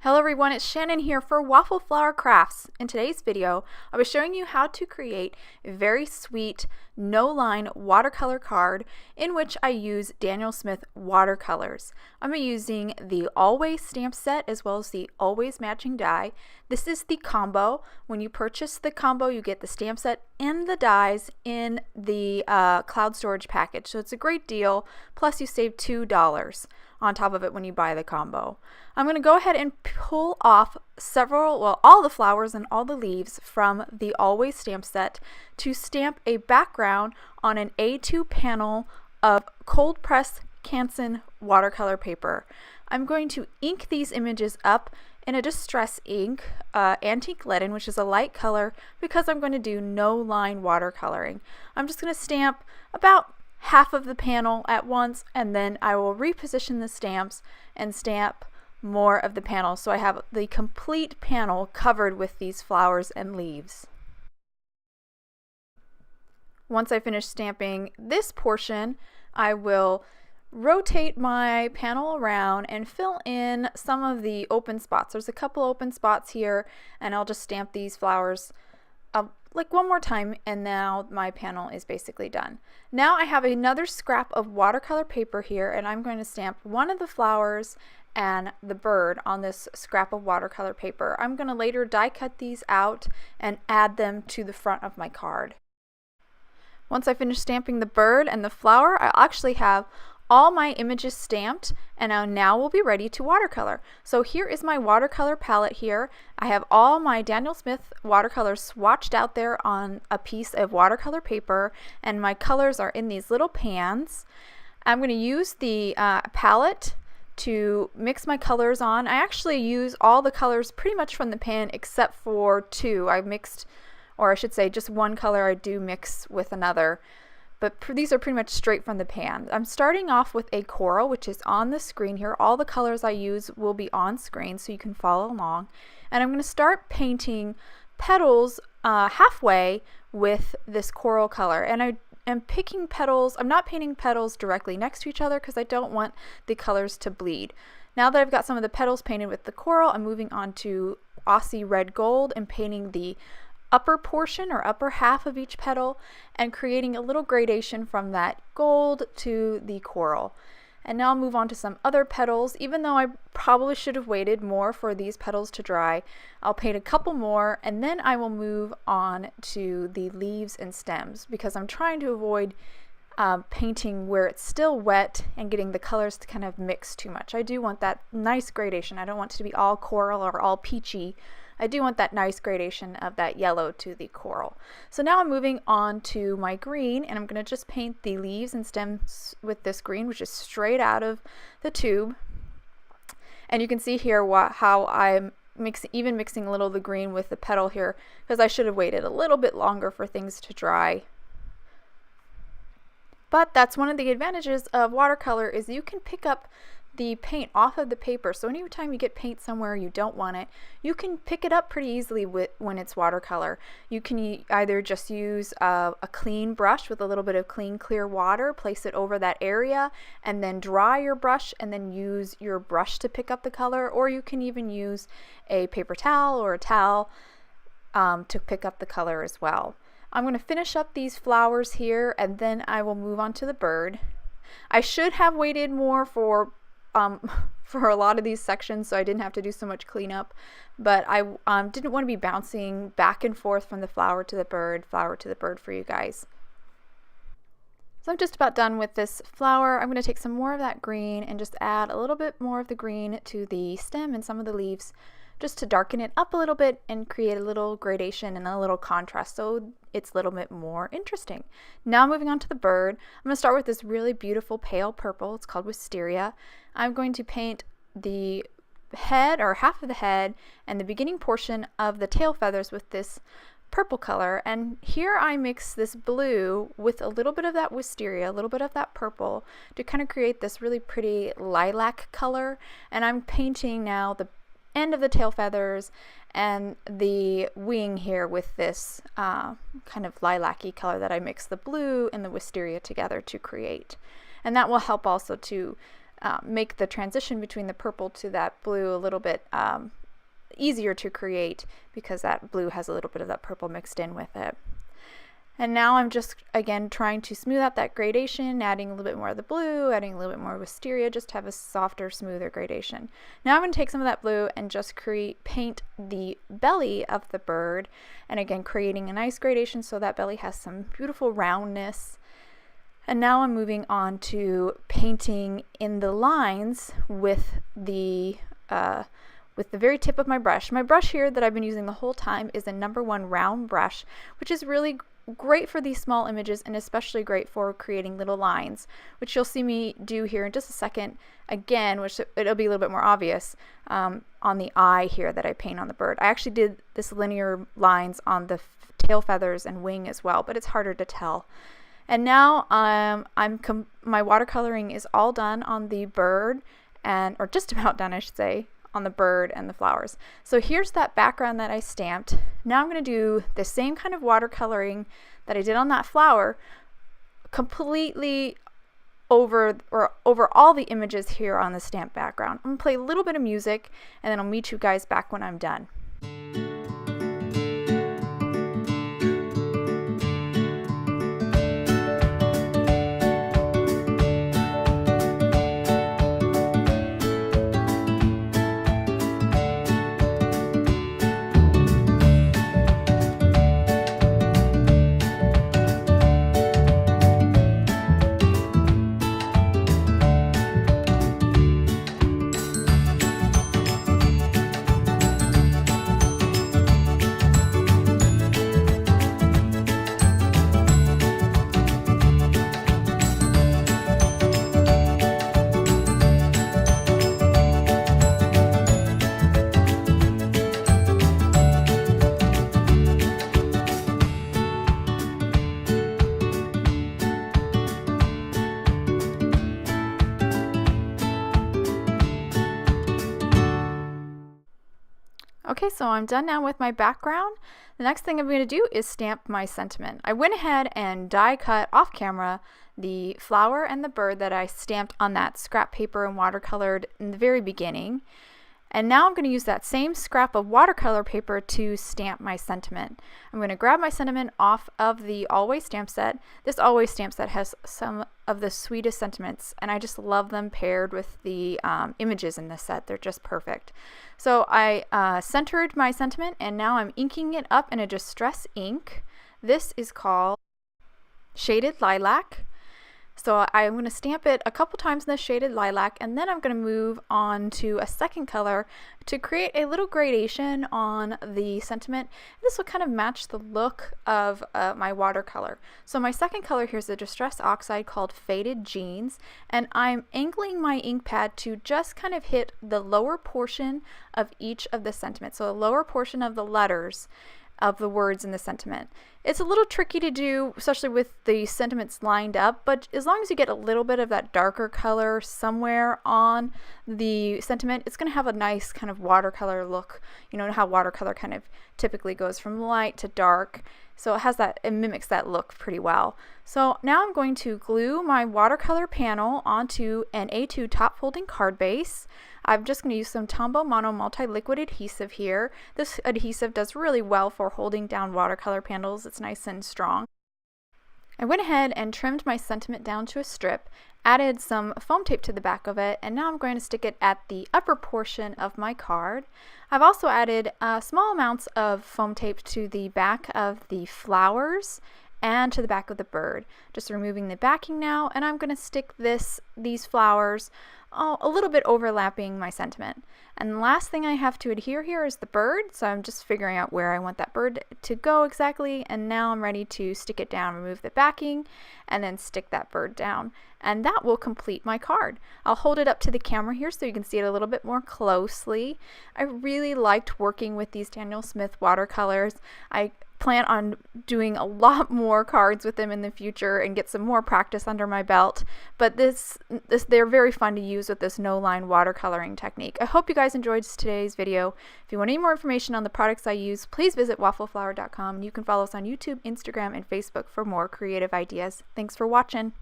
Hello everyone, it's Shannon here for Waffle Flower Crafts. In today's video, I was showing you how to create a very sweet no-line watercolor card in which I use Daniel Smith watercolors. I'm using the Always stamp set as well as the Always matching die. This is the combo. When you purchase the combo, you get the stamp set and the dies in the cloud storage package. So it's a great deal, plus you save $2 on top of it when you buy the combo. I'm going to go ahead and pull off all the flowers and all the leaves from the Always stamp set to stamp a background on an A2 panel of cold press Canson watercolor paper. I'm going to ink these images up in a distress ink, antique leaden, which is a light color, because I'm going to do no line watercoloring. I'm just going to stamp about half of the panel at once, and then I will reposition the stamps and stamp more of the panel so I have the complete panel covered with these flowers and leaves. Once I finish stamping this portion, I will rotate my panel around and fill in some of the open spots. There's a couple open spots here, and I'll just stamp these flowers like one more time, and now my panel is basically done. Now I have another scrap of watercolor paper here, and I'm going to stamp one of the flowers and the bird on this scrap of watercolor paper. I'm going to later die cut these out and add them to the front of my card. Once I finish stamping the bird and the flower, I actually have all my images stamped, and I now will be ready to watercolor. So here is my watercolor palette here. I have all my Daniel Smith watercolors swatched out there on a piece of watercolor paper, and my colors are in these little pans. I'm going to use the palette to mix my colors on. I actually use all the colors pretty much from the pan except for two. I mixed, or I should say just one color I do mix with another. But these are pretty much straight from the pan. I'm starting off with a coral, which is on the screen here. All the colors I use will be on screen so you can follow along. And I'm going to start painting petals halfway with this coral color. And I am picking petals. I'm not painting petals directly next to each other because I don't want the colors to bleed. Now that I've got some of the petals painted with the coral, I'm moving on to Aussie Red Gold and painting the upper portion or upper half of each petal and creating a little gradation from that gold to the coral. And now I'll move on to some other petals. Even though I probably should have waited more for these petals to dry, I'll paint a couple more, and then I will move on to the leaves and stems because I'm trying to avoid painting where it's still wet and getting the colors to kind of mix too much. I do want that nice gradation. I don't want it to be all coral or all peachy. I do want that nice gradation of that yellow to the coral. So now I'm moving on to my green, and I'm going to just paint the leaves and stems with this green, which is straight out of the tube. And you can see here how I'm even mixing a little of the green with the petal here, because I should have waited a little bit longer for things to dry. But that's one of the advantages of watercolor, is you can pick up the paint off of the paper. So anytime you get paint somewhere you don't want it, you can pick it up pretty easily when it's watercolor. You can either just use a clean brush with a little bit of clean clear water, place it over that area, and then dry your brush and then use your brush to pick up the color, or you can even use a paper towel or a towel to pick up the color as well. I'm going to finish up these flowers here, and then I will move on to the bird. I should have waited more for a lot of these sections so I didn't have to do so much cleanup, but I didn't want to be bouncing back and forth from the flower to the bird for you guys. So I'm just about done with this flower. I'm going to take some more of that green and just add a little bit more of the green to the stem and some of the leaves, just to darken it up a little bit and create a little gradation and a little contrast so it's a little bit more interesting. Now moving on to the bird, I'm going to start with this really beautiful pale purple. It's called Wisteria. I'm going to paint the head, or half of the head, and the beginning portion of the tail feathers with this purple color. And here I mix this blue with a little bit of that wisteria, a little bit of that purple, to kind of create this really pretty lilac color. And I'm painting now the end of the tail feathers and the wing here with this kind of lilac-y color that I mixed the blue and the wisteria together to create. And that will help also to make the transition between the purple to that blue a little bit easier to create, because that blue has a little bit of that purple mixed in with it. And now I'm just, again, trying to smooth out that gradation, adding a little bit more of the blue, adding a little bit more wisteria, just to have a softer, smoother gradation. Now I'm going to take some of that blue and just paint the belly of the bird, and again, creating a nice gradation so that belly has some beautiful roundness. And now I'm moving on to painting in the lines with the very tip of my brush. My brush here that I've been using the whole time is a #1 round brush, which is really great for these small images and especially great for creating little lines, which you'll see me do here in just a second again, which it'll be a little bit more obvious on the eye here that I paint on the bird. I actually did this linear lines on the tail feathers and wing as well, but it's harder to tell. And now my watercoloring is all done on the bird, or just about done, I should say, on the bird and the flowers. So here's that background that I stamped. Now I'm going to do the same kind of watercoloring that I did on that flower, completely over all the images here on the stamp background. I'm going to play a little bit of music, and then I'll meet you guys back when I'm done. Okay, so I'm done now with my background. The next thing I'm going to do is stamp my sentiment. I went ahead and die cut off camera the flower and the bird that I stamped on that scrap paper and watercolored in the very beginning. And now I'm going to use that same scrap of watercolor paper to stamp my sentiment. I'm going to grab my sentiment off of the Always stamp set. This Always stamp set has some of the sweetest sentiments, and I just love them paired with the images in this set. They're just perfect. So I centered my sentiment, and now I'm inking it up in a distress ink. This is called Shaded Lilac. So I'm going to stamp it a couple times in the Shaded Lilac, and then I'm going to move on to a second color to create a little gradation on the sentiment. This will kind of match the look of my watercolor. So my second color here is a Distress Oxide called Faded Jeans, and I'm angling my ink pad to just kind of hit the lower portion of each of the sentiments. So the lower portion of the letters of the words in the sentiment. It's a little tricky to do, especially with the sentiments lined up, but as long as you get a little bit of that darker color somewhere on the sentiment, it's going to have a nice kind of watercolor look. You know how watercolor kind of typically goes from light to dark. So it has that, it mimics that look pretty well. So now I'm going to glue my watercolor panel onto an A2 top folding card base. I'm just going to use some Tombow Mono multi-liquid adhesive here. This adhesive does really well for holding down watercolor panels. It's nice and strong. I went ahead and trimmed my sentiment down to a strip, added some foam tape to the back of it, and now I'm going to stick it at the upper portion of my card. I've also added small amounts of foam tape to the back of the flowers and to the back of the bird. Just removing the backing now, and I'm going to stick these flowers a little bit overlapping my sentiment. And the last thing I have to adhere here is the bird, so I'm just figuring out where I want that bird to go exactly, and now I'm ready to stick it down, remove the backing, and then stick that bird down. And that will complete my card. I'll hold it up to the camera here so you can see it a little bit more closely. I really liked working with these Daniel Smith watercolors. I plan on doing a lot more cards with them in the future and get some more practice under my belt, but they're very fun to use with this no-line watercoloring technique. I hope you guys enjoyed today's video. If you want any more information on the products I use, please visit waffleflower.com, and you can follow us on YouTube, Instagram, and Facebook for more creative ideas. Thanks for watching.